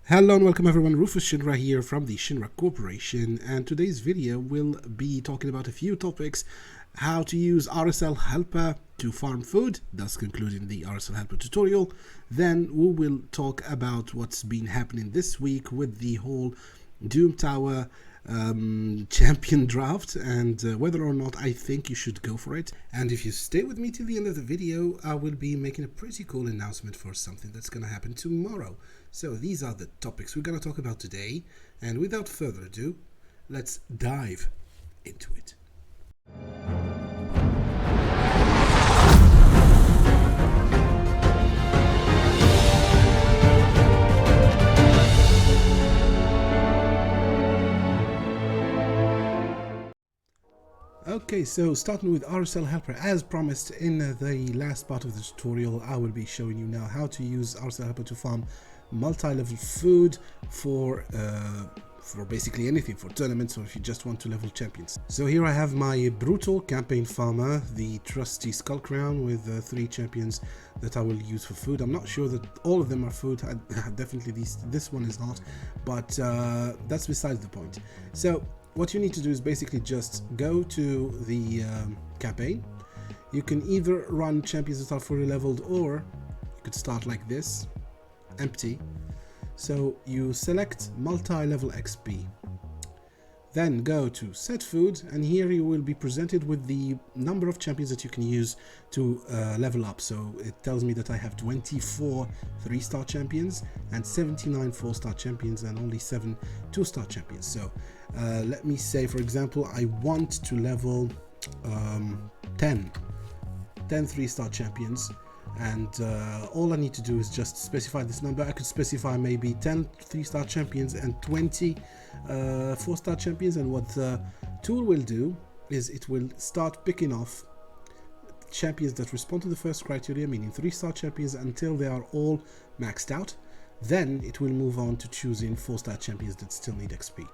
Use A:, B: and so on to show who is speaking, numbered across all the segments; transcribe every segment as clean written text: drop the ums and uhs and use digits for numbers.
A: Hello and welcome everyone, Rufus Shinra here from the Shinra Corporation, and today's video will be talking about a few topics: how to use RSL Helper to farm food, thus concluding the RSL Helper tutorial. Then we will talk about what's been happening this week with the whole Doom Tower champion draft and whether or not I think you should go for it. And if you stay with me till the end of the video, I will be making a pretty cool announcement for something that's going to happen tomorrow. So these are the topics we're going to talk about today, and without further ado, let's dive into it. Okay, so starting with RSL Helper, as promised in the last part of the tutorial, I will be showing you now how to use RSL Helper to farm multi-level food for basically anything, for tournaments or if you just want to level champions. So here I have my brutal campaign farmer, the trusty Skull Crown, with 3 champions that I will use for food. I'm not sure that all of them are food. Definitely this one is not, but that's besides the point. So what you need to do is basically just go to the campaign. You can either run champions that are fully leveled, or you could start like this, empty. So you select multi-level XP, then go to set food, and here you will be presented with the number of champions that you can use to level up. So it tells me that I have 24 3-star champions and 79 4-star champions and only 7 2-star champions. So let me say, for example, I want to level 10 3-star champions, and all I need to do is just specify this number. I could specify maybe 10 3-star champions and 20 4-star champions, and what the tool will do is it will start picking off champions that respond to the first criteria, meaning 3-star champions, until they are all maxed out. Then it will move on to choosing 4-star champions that still need XP.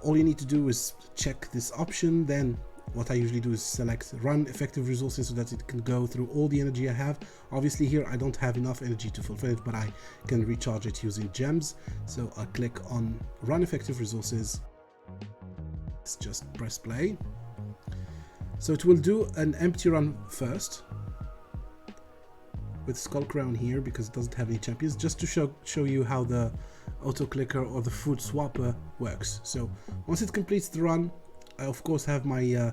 A: All you need to do is check this option. Then what I usually do is select run effective resources so that it can go through all the energy I have. Obviously here I don't have enough energy to fulfill it, but I can recharge it using gems. So I click on run effective resources. Let's just press play. So it will do an empty run first with Skull Crown here because it doesn't have any champions, just to show you how the auto clicker or the food swapper works. So once it completes the run, I of course have my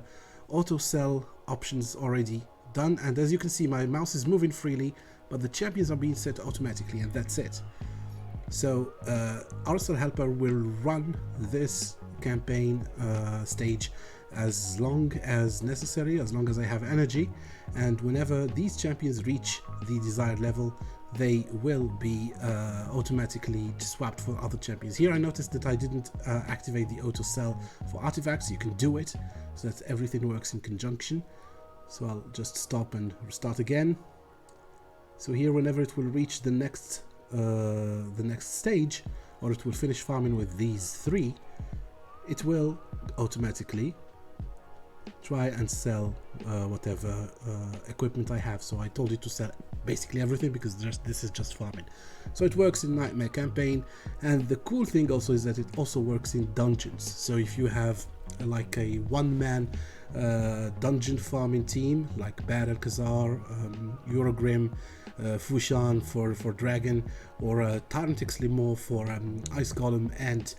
A: auto sell options already done, and as you can see my mouse is moving freely, but the champions are being set automatically, and that's it. So RSL Helper will run this campaign stage as long as necessary, as long as I have energy, and whenever these champions reach the desired level, they will be automatically swapped for other champions. Here I noticed that I didn't activate the auto sell for artifacts. You can do it so that everything works in conjunction. So I'll just stop and restart again. So here, whenever it will reach the next stage, or it will finish farming with these 3, it will automatically try and sell whatever equipment I have. So I told it to sell basically everything because this is just farming. So it works in Nightmare Campaign, and the cool thing also is that it also works in dungeons. So if you have like a one-man dungeon farming team like Bad Alcazar, Eurogrim, Fushan for Dragon, or Tyrant Exlimor for Ice Golem and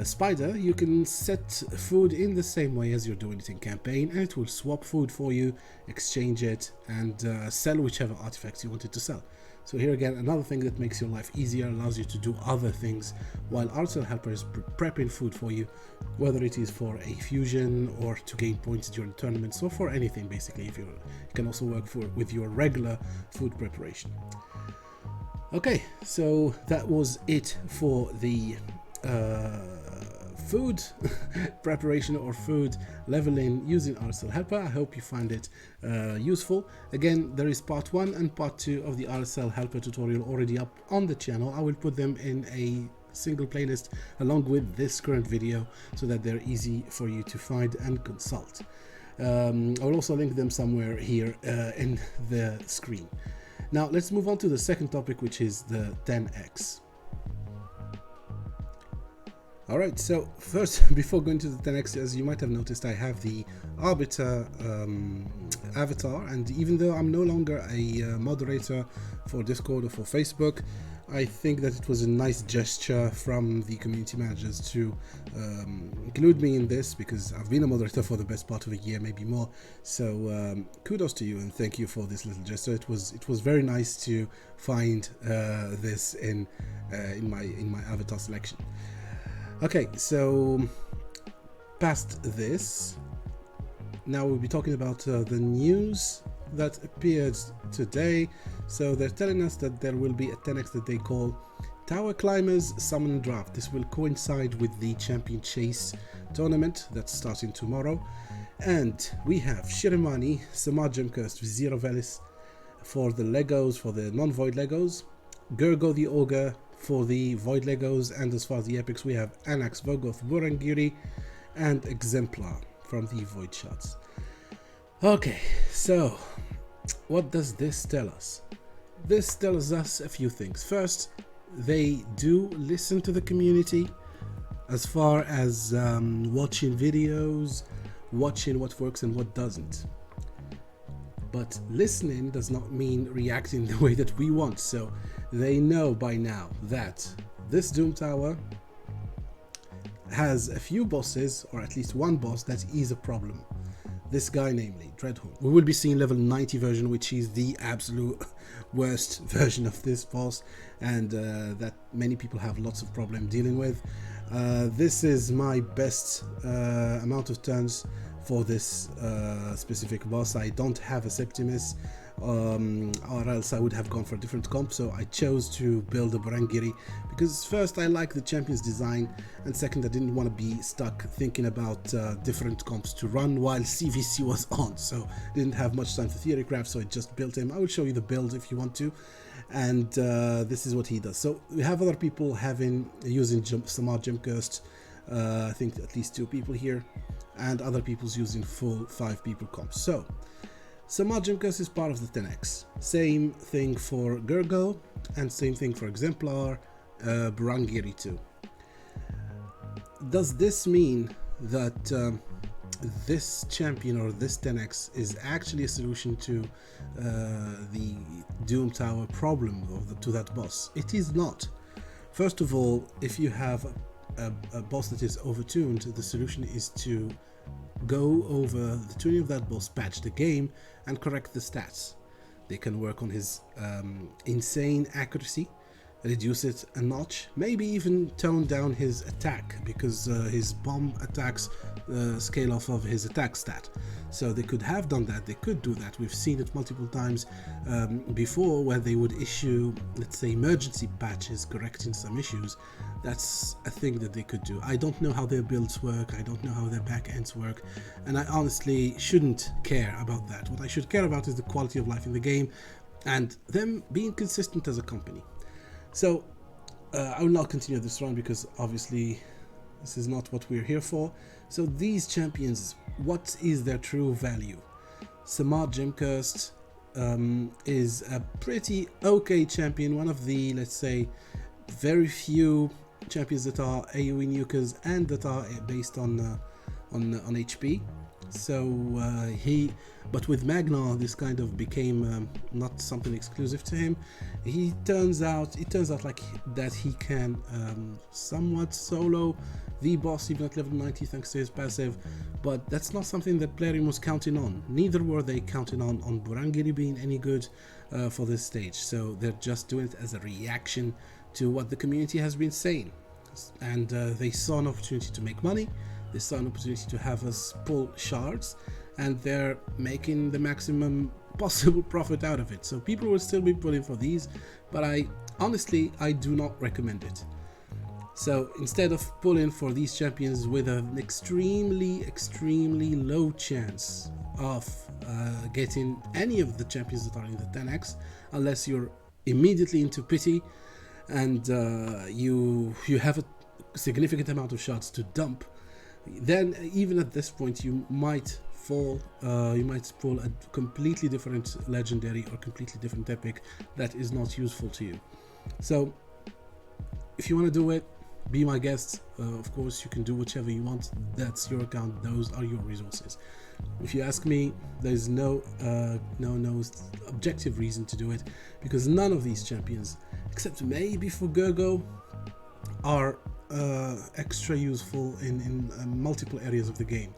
A: Spider, you can set food in the same way as you're doing it in campaign, and it will swap food for you, exchange it, and sell whichever artifacts you wanted to sell. So here again, another thing that makes your life easier, allows you to do other things while RSL Helper is prepping food for you, whether it is for a fusion or to gain points during tournaments, or for anything basically. If you can also work with your regular food preparation. Okay, so that was it for the food preparation or food leveling using RSL Helper. I hope you find it useful. Again, there is part 1 and part 2 of the RSL Helper tutorial already up on the channel. I will put them in a single playlist along with this current video so that they're easy for you to find and consult. I will also link them somewhere here in the screen. Now let's move on to the second topic, which is the 10x. Alright, so first, before going to the 10x, as you might have noticed, I have the Arbiter avatar, and even though I'm no longer a moderator for Discord or for Facebook, I think that it was a nice gesture from the community managers to include me in this, because I've been a moderator for the best part of a year, maybe more. So kudos to you and thank you for this little gesture. It was very nice to find this in my avatar selection. Okay, so past this, now we'll be talking about the news that appeared today. So they're telling us that there will be a 10x that they call Tower Climbers Summon Draft. This will coincide with the Champion Chase tournament that's starting tomorrow. And we have Shiremani, Samar Gemcurst, Zero Velis for the Legos, for the non-void Legos, Gurgo the Ogre for the void Legos, and as far as the epics we have Anax, Vogoth, Burangiri and Exemplar from the void shots. Okay, so what does this tell us? This tells us a few things. First, they do listen to the community as far as watching videos, watching what works and what doesn't. But listening does not mean reacting the way that we want. So they know by now that this Doom Tower has a few bosses, or at least one boss, that is a problem. This guy, namely Dreadhorn. We will be seeing level 90 version, which is the absolute worst version of this boss, and that many people have lots of problem dealing with. This is my best amount of turns for this specific boss. I don't have a Septimus, or else I would have gone for a different comp, so I chose to build a Burangiri because first I like the champion's design, and second I didn't want to be stuck thinking about different comps to run while CVC was on, so didn't have much time for Theorycraft, so I just built him. I will show you the build if you want to, and this is what he does. So we have other people using Samar Gemcurst, I think at least 2 people here, and other people's using full 5 people comps. So Samar Gemcurst is part of the 10x. Same thing for Gurgo, and same thing for Exemplar, Burangiri too. Does this mean that this champion or this 10x is actually a solution to the Doom Tower problem to that boss? It is not. First of all, if you have a boss that is overtuned, the solution is to go over the tuning of that boss, patch the game, and correct the stats. They can work on his insane accuracy, reduce it a notch, maybe even tone down his attack, because his bomb attacks scale off of his attack stat. So they could have done that, they could do that. We've seen it multiple times before, where they would issue, let's say, emergency patches correcting some issues. That's a thing that they could do. I don't know how their builds work, I don't know how their back ends work, and I honestly shouldn't care about that. What I should care about is the quality of life in the game and them being consistent as a company. So I will not continue this run because obviously this is not what we're here for. So these champions, what is their true value? Samar Gemcurst is a pretty okay champion, one of the, let's say, very few champions that are AoE nukers and that are based on HP. So but with Magnar, this kind of became not something exclusive to him. It turns out like that he can somewhat solo the boss even at level 90 thanks to his passive, but that's not something that Plarium was counting on. Neither were they counting on Burangiri being any good for this stage, so they're just doing it as a reaction to what the community has been saying, and they saw an opportunity to make money. They saw an opportunity to have us pull shards, and they're making the maximum possible profit out of it. So people will still be pulling for these, but honestly I do not recommend it. So instead of pulling for these champions with an extremely low chance of getting any of the champions that are in the 10x, unless you're immediately into pity and you have a significant amount of shots to dump, then even at this point you might pull a completely different legendary or completely different epic that is not useful to you. So if you want to do it, be my guest. Of course, you can do whichever you want. That's your account. Those are your resources. If you ask me, there's no objective reason to do it, because none of these champions, except maybe for Gurgo, are extra useful in multiple areas of the game.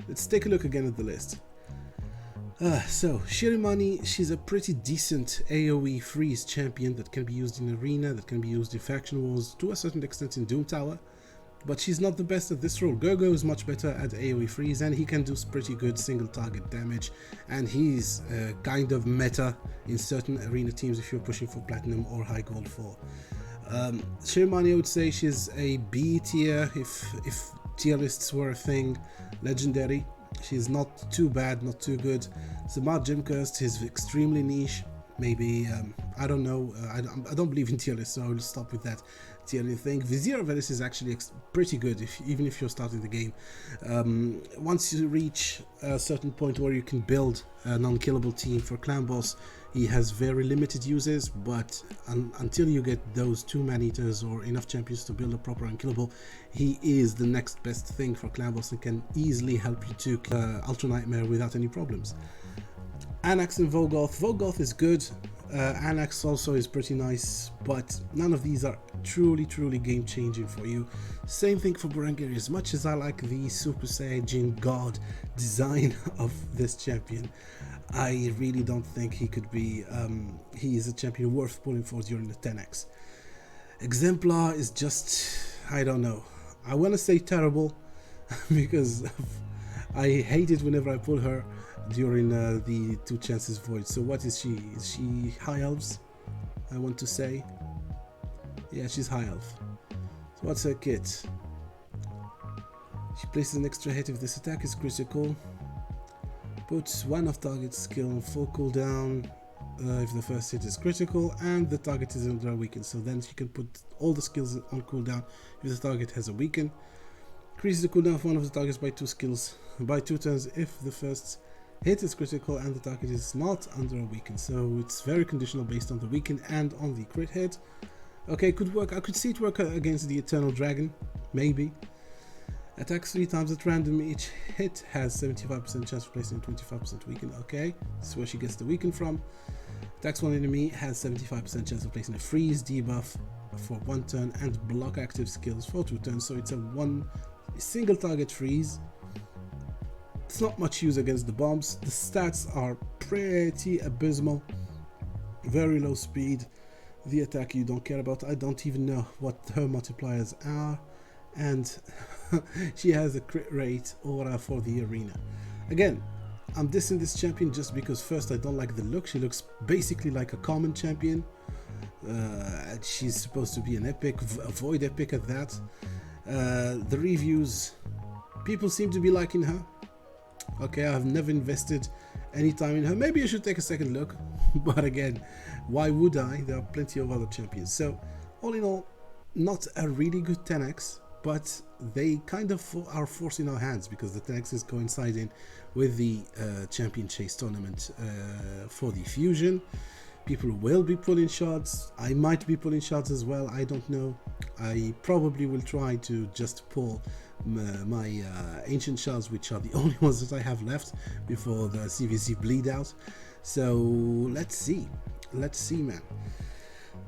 A: Let's take a look again at the list. So Shirimani, she's a pretty decent AoE freeze champion that can be used in arena, that can be used in faction wars, to a certain extent in Doom Tower, but she's not the best at this role. Gurgo is much better at AoE freeze, and he can do pretty good single target damage, and he's kind of meta in certain arena teams if you're pushing for platinum or high gold 4. Shirimani, I would say she's a B tier if tier lists were a thing. Legendary. She's not too bad, not too good. Samad Gymcurst is extremely niche. Maybe, I don't know, I don't believe in tier lists, so I'll stop with that tier list thing. Vizier of Elis is actually pretty good, even if you're starting the game. Once you reach a certain point where you can build an unkillable team for Clan Boss, he has very limited uses, but until you get those 2 man-eaters or enough champions to build a proper unkillable, he is the next best thing for Clan Boss and can easily help you to Ultra Nightmare without any problems. Anax and Vogoth. Vogoth is good. Anax also is pretty nice, but none of these are truly game changing for you. Same thing for Berengar. As much as I like the Super Saiyajin God design of this champion, I really don't think he could be, he is a champion worth pulling for during the 10x. Exemplar is just, I don't know. I want to say terrible because I hate it whenever I pull her during the 2 chances void. So what is she? Is she High Elves? I want to say. Yeah, she's High Elf. So what's her kit? She places an extra hit if this attack is critical. Puts 1 off target skill on full cooldown if the first hit is critical and the target is under a weaken. So then she can put all the skills on cooldown if the target has a weaken. Increases the cooldown of one of the targets by 2 skills by 2 turns if the first hit is critical and the target is not under a weaken. So it's very conditional based on the weaken and on the crit hit. Okay, could work. I could see it work against the Eternal Dragon, maybe. Attacks 3 times at random. Each hit has 75% chance of placing 25% weaken. Okay, this is where she gets the weaken from. Attacks 1 enemy has 75% chance of placing a freeze debuff for 1 turn and block active skills for 2 turns. So it's a single target freeze. It's not much use against the bombs. The stats are pretty abysmal. Very low speed. The attack you don't care about. I don't even know what her multipliers are. And she has a crit rate aura for the arena. Again, I'm dissing this champion just because first I don't like the look. She looks basically like a common champion. She's supposed to be an epic, a void epic at that. The reviews, people seem to be liking her. Okay, I've never invested any time in her. Maybe I should take a second look. But again, why would I? There are plenty of other champions. So all in all, not a really good 10x. But they kind of are forcing our hands because the 10x is coinciding with the Champion Chase tournament for the Fusion. People will be pulling shots. I might be pulling shots as well. I don't know. I probably will try to just pull my ancient shards, which are the only ones that I have left before the CVC bleed out. So let's see. Let's see, man.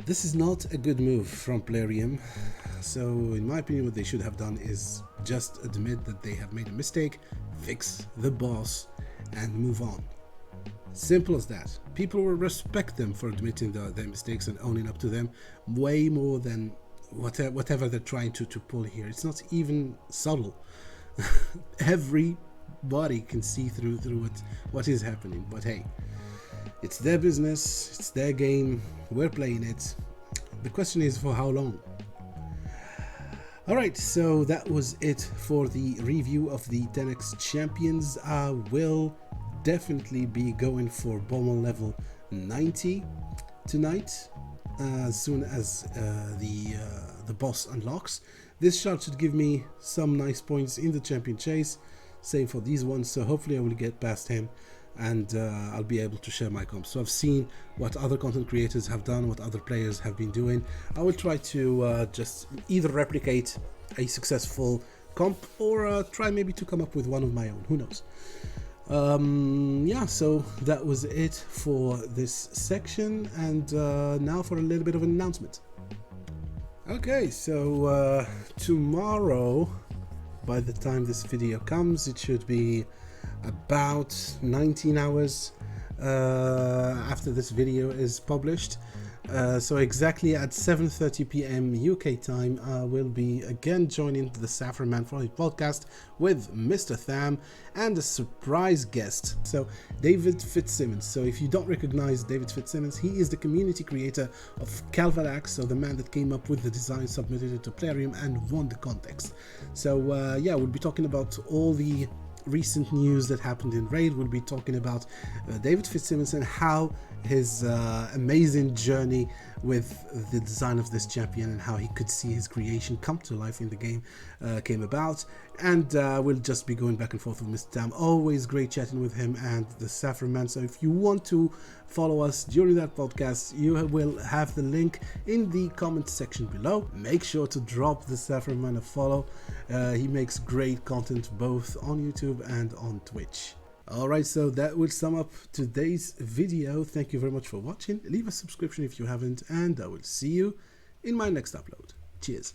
A: This is not a good move from Plarium. So in my opinion, what they should have done is just admit that they have made a mistake, fix the boss, and move on. Simple as that. People will respect them for admitting their mistakes and owning up to them way more than whatever they're trying to pull here. It's not even subtle. Everybody can see through what is happening. But hey, it's their business, it's their game, we're playing it. The question is for how long? Alright, so that was it for the review of the 10x champions. I will definitely be going for Bomber level 90 tonight as soon as the boss unlocks. This shard should give me some nice points in the champion chase, same for these ones, so hopefully I will get past him and I'll be able to share my comps. So I've seen what other content creators have done, what other players have been doing. I will try to just either replicate a successful comp or try maybe to come up with one of my own, who knows. Yeah, so that was it for this section, and now for a little bit of an announcement. Okay, so tomorrow, by the time this video comes, it should be about 19 hours after this video is published. So exactly at 7:30 p.m. UK time, we'll be again joining the Saffron Man Frolic podcast with Mr. Tham and a surprise guest. So David Fitzsimmons. So if you don't recognize David Fitzsimmons, he is the community creator of Calvalax, so the man that came up with the design, submitted it to Plarium, and won the contest. So yeah, we'll be talking about all the recent news that happened in Raid. We'll be talking about David Fitzsimmons and how his amazing journey with the design of this champion and how he could see his creation come to life in the game came about. And we'll just be going back and forth with Mr. Tham. Always great chatting with him and the Saffron Man. So if you want to follow us during that podcast, you will have the link in the comment section below. Make sure to drop the Saffron Man a follow. He makes great content both on YouTube and on Twitch. Alright, so that will sum up today's video. Thank you very much for watching. Leave a subscription if you haven't, and I will see you in my next upload. Cheers.